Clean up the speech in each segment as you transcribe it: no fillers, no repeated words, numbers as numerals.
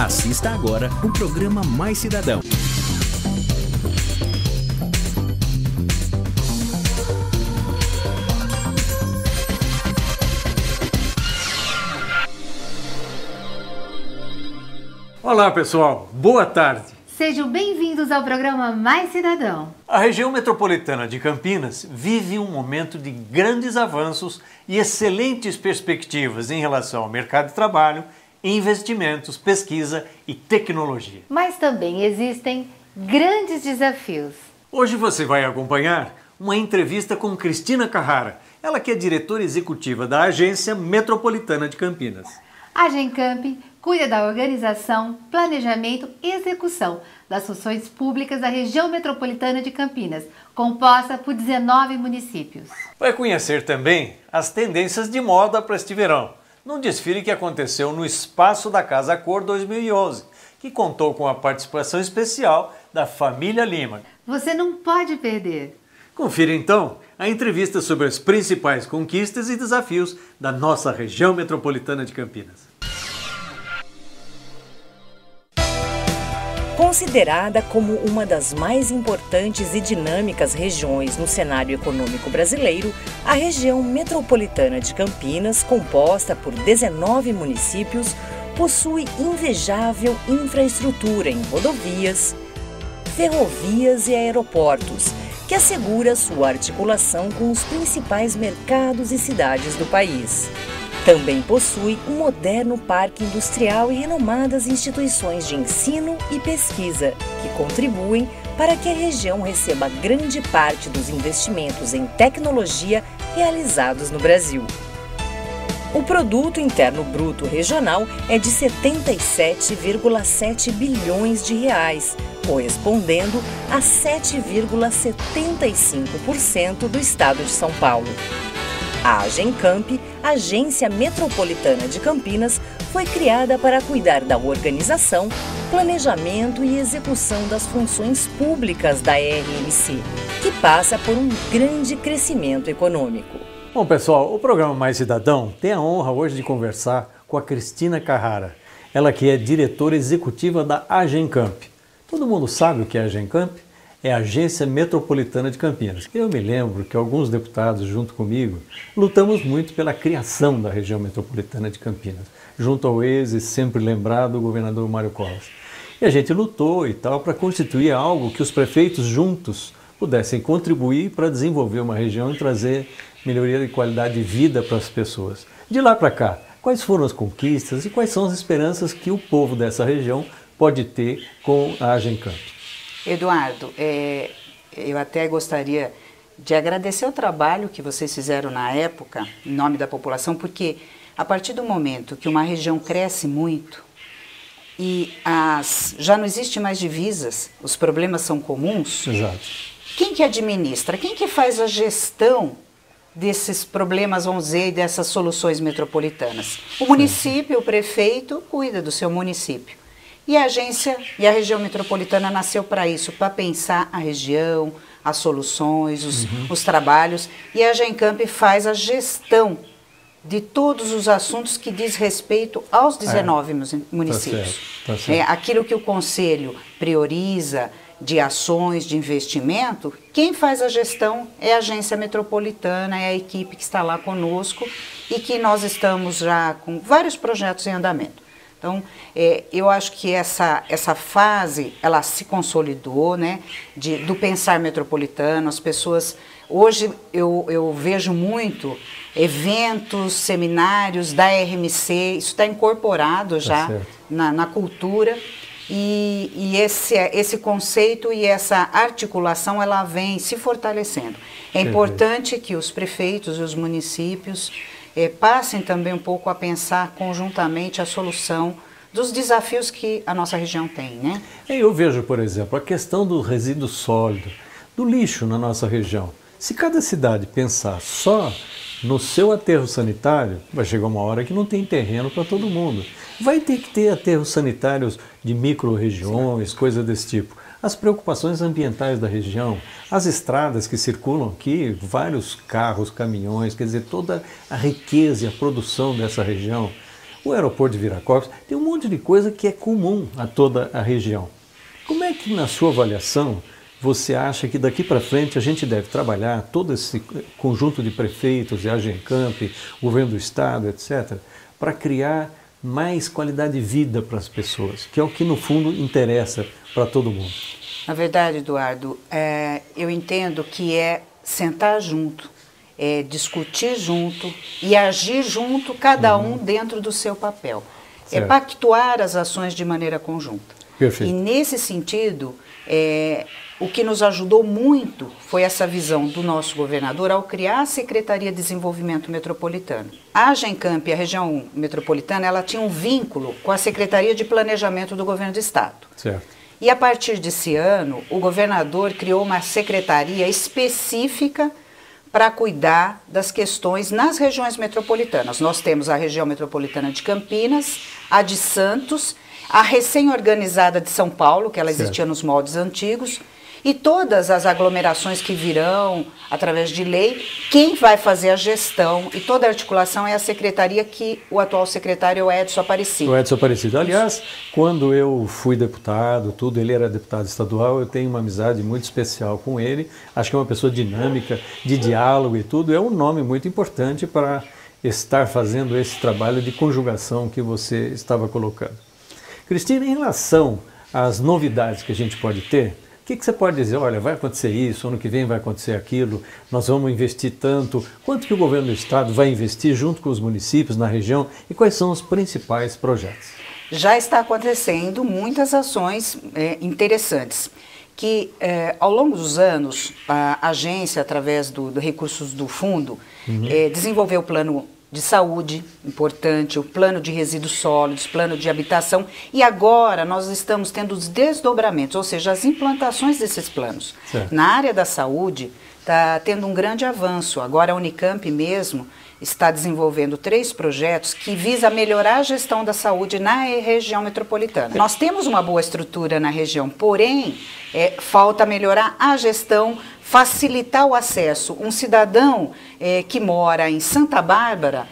Assista agora o programa Mais Cidadão. Olá pessoal, boa tarde. Sejam bem-vindos ao programa Mais Cidadão. A região metropolitana de Campinas vive um momento de grandes avanços e excelentes perspectivas em relação ao mercado de trabalho, investimentos, pesquisa e tecnologia. Mas também existem grandes desafios. Hoje você vai acompanhar uma entrevista com Cristina Carrara, ela que é diretora executiva da Agência Metropolitana de Campinas. A Agencamp cuida da organização, planejamento e execução das funções públicas da região metropolitana de Campinas, composta por 19 municípios. Vai conhecer também as tendências de moda para este verão, num desfile que aconteceu no Espaço da Casa Cor 2011, que contou com a participação especial da família Lima. Você não pode perder. Confira então a entrevista sobre as principais conquistas e desafios da nossa região metropolitana de Campinas. Considerada como uma das mais importantes e dinâmicas regiões no cenário econômico brasileiro, a região metropolitana de Campinas, composta por 19 municípios, possui invejável infraestrutura em rodovias, ferrovias e aeroportos, que assegura sua articulação com os principais mercados e cidades do país. Também possui um moderno parque industrial e renomadas instituições de ensino e pesquisa, que contribuem para que a região receba grande parte dos investimentos em tecnologia realizados no Brasil. O Produto Interno Bruto Regional é de 77,7 bilhões de reais, correspondendo a 7,75% do estado de São Paulo. A Agencamp, Agência Metropolitana de Campinas, foi criada para cuidar da organização, planejamento e execução das funções públicas da RMC, que passa por um grande crescimento econômico. Bom pessoal, o programa Mais Cidadão tem a honra hoje de conversar com a Cristina Carrara, ela que é diretora executiva da Agencamp. Todo mundo sabe o que é a Agencamp? É a Agência Metropolitana de Campinas. Eu me lembro que alguns deputados, junto comigo, lutamos muito pela criação da região metropolitana de Campinas, junto ao ex e sempre lembrado governador Mário Covas. E a gente lutou e tal para constituir algo que os prefeitos juntos pudessem contribuir para desenvolver uma região e trazer melhoria de qualidade de vida para as pessoas. De lá para cá, quais foram as conquistas e quais são as esperanças que o povo dessa região pode ter com a Agencamp? Eduardo, eu até gostaria de agradecer o trabalho que vocês fizeram na época, em nome da população, porque a partir do momento que uma região cresce muito e já não existe mais divisas, os problemas são comuns. Exato. Quem que administra? Quem que faz a gestão desses problemas, vamos dizer, e dessas soluções metropolitanas? O município, o prefeito, cuida do seu município. E a agência e a região metropolitana nasceu para isso, para pensar a região, as soluções, os trabalhos. E a Agencamp faz a gestão de todos os assuntos que diz respeito aos 19 municípios. Tá certo. Aquilo que o Conselho prioriza de ações, de investimento, quem faz a gestão é a Agência Metropolitana, é a equipe que está lá conosco e que nós estamos já com vários projetos em andamento. Então, eu acho que essa fase, ela se consolidou, né, do pensar metropolitano. As pessoas, hoje eu vejo muito eventos, seminários da RMC, isso está incorporado já na cultura. E esse conceito e essa articulação, ela vem se fortalecendo. É importante que os prefeitos e os municípios passem também um pouco a pensar conjuntamente a solução dos desafios que a nossa região tem, né? Eu vejo, por exemplo, a questão do resíduo sólido, do lixo na nossa região. Se cada cidade pensar só no seu aterro sanitário, vai chegar uma hora que não tem terreno para todo mundo. Vai ter que ter aterros sanitários de micro-regiões, coisa desse tipo. As preocupações ambientais da região, as estradas que circulam aqui, vários carros, caminhões, quer dizer, toda a riqueza e a produção dessa região. o aeroporto de Viracopos, tem um monte de coisa que é comum a toda a região. Como é que, na sua avaliação, você acha que daqui para frente a gente deve trabalhar, todo esse conjunto de prefeitos, de Agencamp, governo do estado, etc., para criar mais qualidade de vida para as pessoas, que é o que no fundo interessa para todo mundo? Na verdade, Eduardo, eu entendo que é sentar junto, é discutir junto e agir junto, cada um dentro do seu papel. Certo. É pactuar as ações de maneira conjunta. Perfeito. E nesse sentido, o que nos ajudou muito foi essa visão do nosso governador ao criar a Secretaria de Desenvolvimento Metropolitano. A Agencamp, a região metropolitana, ela tinha um vínculo com a Secretaria de Planejamento do Governo do Estado. Certo. E a partir desse ano, o governador criou uma secretaria específica para cuidar das questões nas regiões metropolitanas. Nós temos a região metropolitana de Campinas, a de Santos, a recém-organizada de São Paulo, que ela existia nos moldes antigos, e todas as aglomerações que virão através de lei, quem vai fazer a gestão e toda a articulação é a secretaria que o atual secretário é o Edson Aparecido. O Edson Aparecido. Aliás, quando eu fui deputado, ele era deputado estadual, eu tenho uma amizade muito especial com ele, acho que é uma pessoa dinâmica, de diálogo e tudo, é um nome muito importante para estar fazendo esse trabalho de conjugação que você estava colocando. Cristina, em relação às novidades que a gente pode ter, o que você pode dizer? Olha, vai acontecer isso, ano que vem vai acontecer aquilo, nós vamos investir tanto. Quanto que o governo do estado vai investir junto com os municípios na região e quais são os principais projetos? Já está acontecendo muitas ações interessantes, que ao longo dos anos a agência, através dos recursos do fundo, desenvolveu o plano de saúde, importante, o plano de resíduos sólidos, plano de habitação, e agora nós estamos tendo os desdobramentos, ou seja, as implantações desses planos. Certo. Na área da saúde está tendo um grande avanço, agora a Unicamp mesmo está desenvolvendo 3 projetos que visam melhorar a gestão da saúde na região metropolitana. Nós temos uma boa estrutura na região, porém, falta melhorar a gestão, facilitar o acesso. Um cidadão que mora em Santa Bárbara,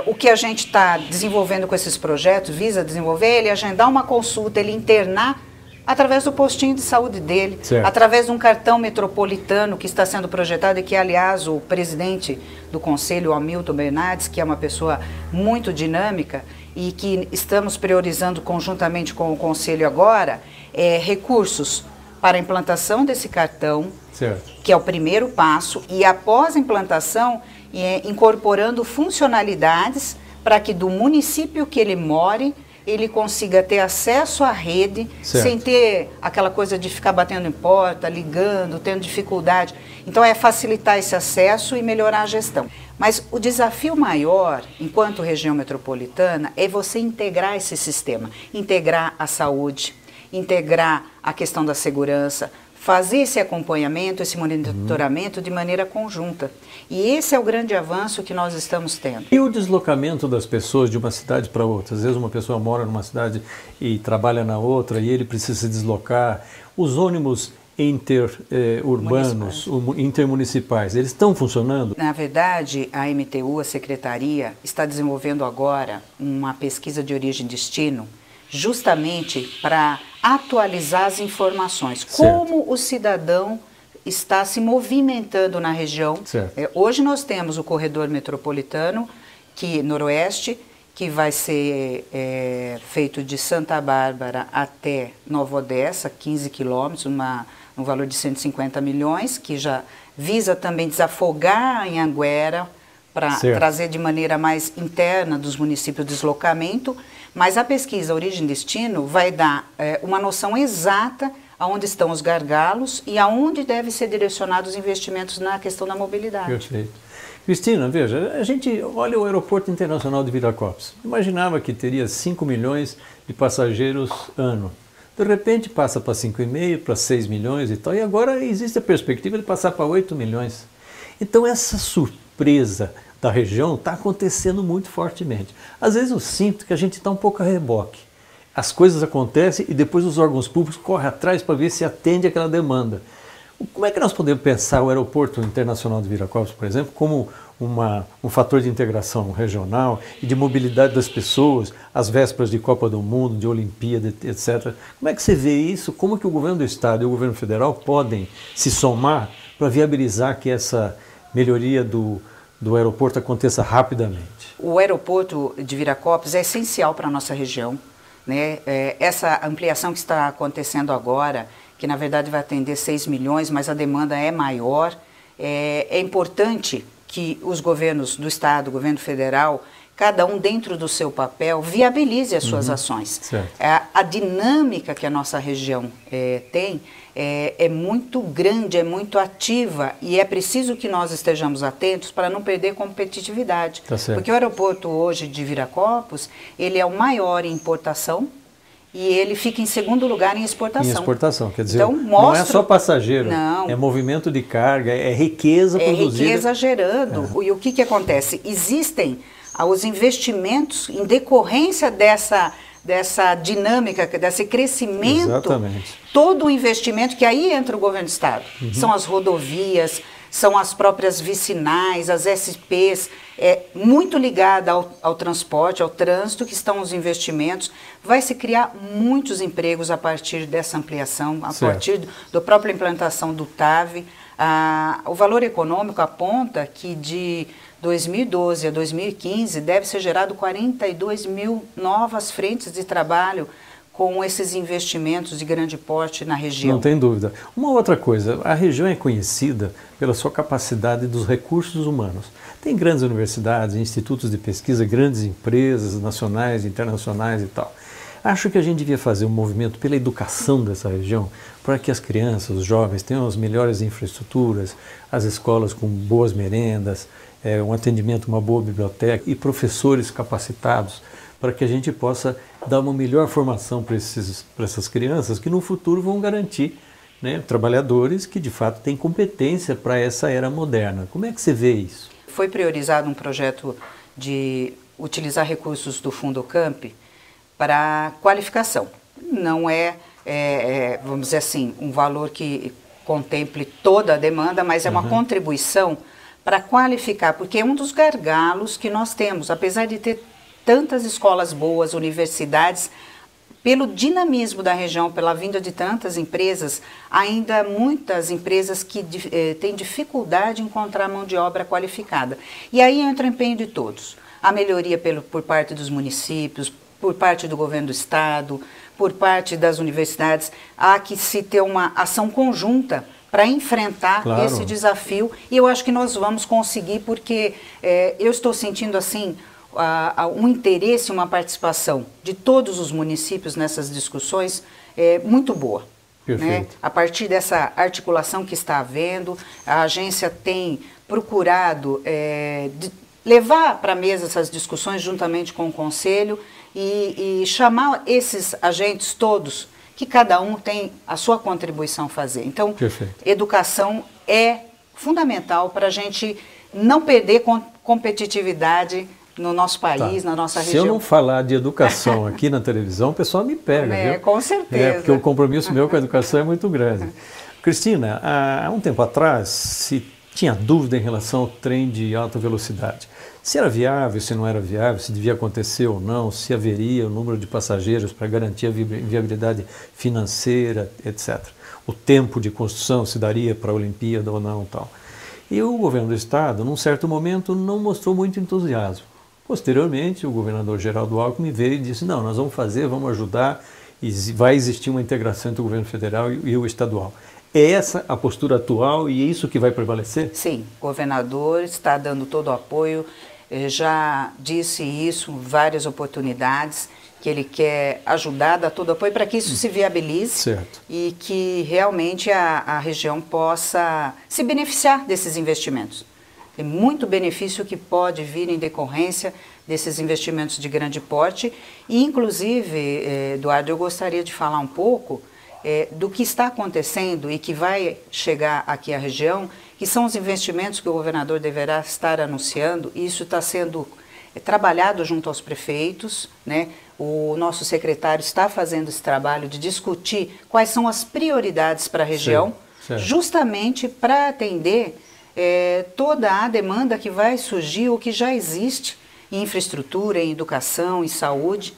o que a gente está desenvolvendo com esses projetos, visa desenvolver, ele agendar uma consulta, ele internar através do postinho de saúde dele, certo, através de um cartão metropolitano que está sendo projetado e que, aliás, o presidente do Conselho, Hamilton Bernardes, que é uma pessoa muito dinâmica e que estamos priorizando conjuntamente com o Conselho agora, recursos para a implantação desse cartão, certo, que é o primeiro passo, e após a implantação, incorporando funcionalidades para que do município que ele more, ele consiga ter acesso à rede, certo, sem ter aquela coisa de ficar batendo em porta, ligando, tendo dificuldade. Então é facilitar esse acesso e melhorar a gestão. Mas o desafio maior, enquanto região metropolitana, é você integrar esse sistema, integrar a saúde, integrar a questão da segurança, fazer esse acompanhamento, esse monitoramento de maneira conjunta. E esse é o grande avanço que nós estamos tendo. E o deslocamento das pessoas de uma cidade para outra? Às vezes uma pessoa mora numa cidade e trabalha na outra e ele precisa se deslocar. Os ônibus interurbanos, intermunicipais, eles estão funcionando? Na verdade, a MTU, a Secretaria, está desenvolvendo agora uma pesquisa de origem e destino justamente para atualizar as informações. Certo. Como o cidadão está se movimentando na região. Hoje nós temos o corredor metropolitano, noroeste, que vai ser feito de Santa Bárbara até Nova Odessa, 15 quilômetros, no valor de 150 milhões, que já visa também desafogar a Anhanguera, para trazer de maneira mais interna dos municípios o deslocamento, mas a pesquisa Origem e Destino vai dar uma noção exata aonde estão os gargalos e aonde devem ser direcionados os investimentos na questão da mobilidade. Perfeito. Cristina, veja, a gente olha o Aeroporto Internacional de Viracopos, imaginava que teria 5 milhões de passageiros ano. De repente passa para 5,5, para 6 milhões e tal, e agora existe a perspectiva de passar para 8 milhões. Então essa surpresa da região está acontecendo muito fortemente. Às vezes eu sinto que a gente está um pouco a reboque. As coisas acontecem e depois os órgãos públicos correm atrás para ver se atende aquela demanda. Como é que nós podemos pensar o Aeroporto Internacional de Viracopos, por exemplo, como um fator de integração regional e de mobilidade das pessoas, às vésperas de Copa do Mundo, de Olimpíada, etc. Como é que você vê isso? Como que o governo do Estado e o governo federal podem se somar para viabilizar que essa melhoria do aeroporto aconteça rapidamente? O aeroporto de Viracopos é essencial para a nossa região, né? Essa ampliação que está acontecendo agora, que na verdade vai atender 6 milhões, mas a demanda é maior, é importante que os governos do Estado, o governo federal, cada um dentro do seu papel, viabilize as suas ações. A dinâmica que a nossa região tem é muito grande, é muito ativa e é preciso que nós estejamos atentos para não perder competitividade. Porque o aeroporto hoje de Viracopos, ele é o maior em importação e ele fica em segundo lugar em exportação. Em exportação, quer dizer, então, não é só passageiro, não, é movimento de carga, é riqueza produzida. É riqueza gerando. E o que acontece? Existem os investimentos em decorrência dessa dinâmica, desse crescimento. Exatamente. Todo o investimento, que aí entra o governo do Estado, são as rodovias, são as próprias vicinais, as SPs, muito ligada ao transporte, ao trânsito, que estão os investimentos. Vai se criar muitos empregos a partir dessa ampliação, a partir da própria implantação do TAV. O valor econômico aponta que de 2012 a 2015 deve ser gerado 42 mil novas frentes de trabalho com esses investimentos de grande porte na região. Não tem dúvida. Uma outra coisa, a região é conhecida pela sua capacidade dos recursos humanos. Tem grandes universidades, institutos de pesquisa, grandes empresas nacionais, internacionais e tal. Acho que a gente devia fazer um movimento pela educação dessa região, para que as crianças, os jovens tenham as melhores infraestruturas, as escolas com boas merendas, um atendimento, uma boa biblioteca e professores capacitados, para que a gente possa dar uma melhor formação para essas crianças que no futuro vão garantir, né, trabalhadores que de fato têm competência para essa era moderna. Como é que você vê isso? Foi priorizado um projeto de utilizar recursos do Fundocamp para qualificação. Não vamos dizer assim, um valor que contemple toda a demanda, mas é uma contribuição para qualificar, porque é um dos gargalos que nós temos, apesar de ter tantas escolas boas, universidades, pelo dinamismo da região, pela vinda de tantas empresas, ainda muitas empresas que têm dificuldade em encontrar mão de obra qualificada. E aí entra o empenho de todos. A melhoria por parte dos municípios, por parte do governo do Estado, por parte das universidades, há que se ter uma ação conjunta para enfrentar esse desafio. E eu acho que nós vamos conseguir, porque eu estou sentindo assim um interesse, uma participação de todos os municípios nessas discussões muito boa. Né? A partir dessa articulação que está havendo, a agência tem procurado levar para a mesa essas discussões juntamente com o Conselho e chamar esses agentes todos, que cada um tem a sua contribuição a fazer. Então, educação é fundamental para a gente não perder competitividade no nosso país, na nossa região. Se eu não falar de educação aqui na televisão, o pessoal me pega, viu? Com certeza. Porque o compromisso meu com a educação é muito grande. Cristina, há um tempo atrás se tinha dúvida em relação ao trem de alta velocidade. Se era viável, se não era viável, se devia acontecer ou não, se haveria o número de passageiros para garantir a viabilidade financeira, etc. O tempo de construção, se daria para a Olimpíada ou não, tal. E o governo do Estado, num certo momento, não mostrou muito entusiasmo. Posteriormente, o governador Geraldo Alckmin veio e disse, não, nós vamos fazer, vamos ajudar, e vai existir uma integração entre o governo federal e o estadual. É essa a postura atual e é isso que vai prevalecer? Sim, o governador está dando todo o apoio, já disse isso em várias oportunidades, que ele quer ajudar, dar todo o apoio para que isso se viabilize e que realmente a região possa se beneficiar desses investimentos. Tem muito benefício que pode vir em decorrência desses investimentos de grande porte e, inclusive, Eduardo, eu gostaria de falar um pouco do que está acontecendo e que vai chegar aqui à região, que são os investimentos que o governador deverá estar anunciando, e isso está sendo trabalhado junto aos prefeitos, né? O nosso secretário está fazendo esse trabalho de discutir quais são as prioridades para a região. Certo. Justamente para atender toda a demanda que vai surgir, ou que já existe, em infraestrutura, em educação, em saúde.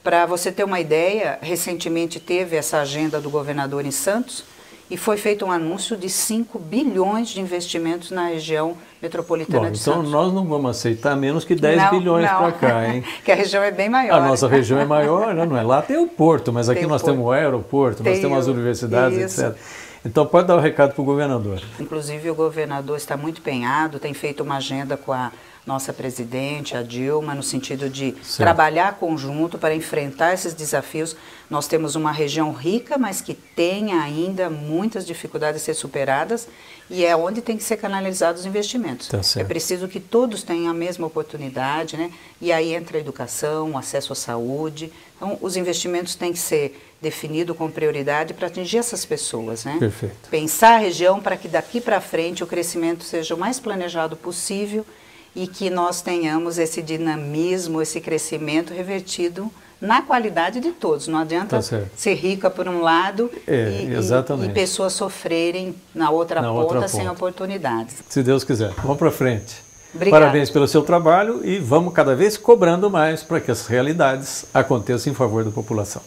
Para você ter uma ideia, recentemente teve essa agenda do governador em Santos e foi feito um anúncio de 5 bilhões de investimentos na região metropolitana de Santos. Então nós não vamos aceitar menos que 10 bilhões para cá, hein? Que a região é bem maior. A nossa região é maior, não é? Lá tem o porto, mas aqui nós temos o aeroporto, nós temos as universidades, etc. Então pode dar o recado para o governador. Inclusive o governador está muito empenhado, tem feito uma agenda com a nossa presidente, a Dilma, no sentido de trabalhar conjunto para enfrentar esses desafios. Nós temos uma região rica, mas que tem ainda muitas dificuldades a ser superadas, e é onde tem que ser canalizados os investimentos. É preciso que todos tenham a mesma oportunidade, né? E aí entra a educação, o acesso à saúde. Então, os investimentos têm que ser definidos com prioridade para atingir essas pessoas, né? Perfeito. Pensar a região para que daqui para frente o crescimento seja o mais planejado possível e que nós tenhamos esse dinamismo, esse crescimento revertido na qualidade de todos. Não adianta ser rica por um lado e pessoas sofrerem na outra ponta sem oportunidades. Se Deus quiser. Vamos para frente. Obrigada. Parabéns pelo seu trabalho e vamos cada vez cobrando mais para que as realidades aconteçam em favor da população.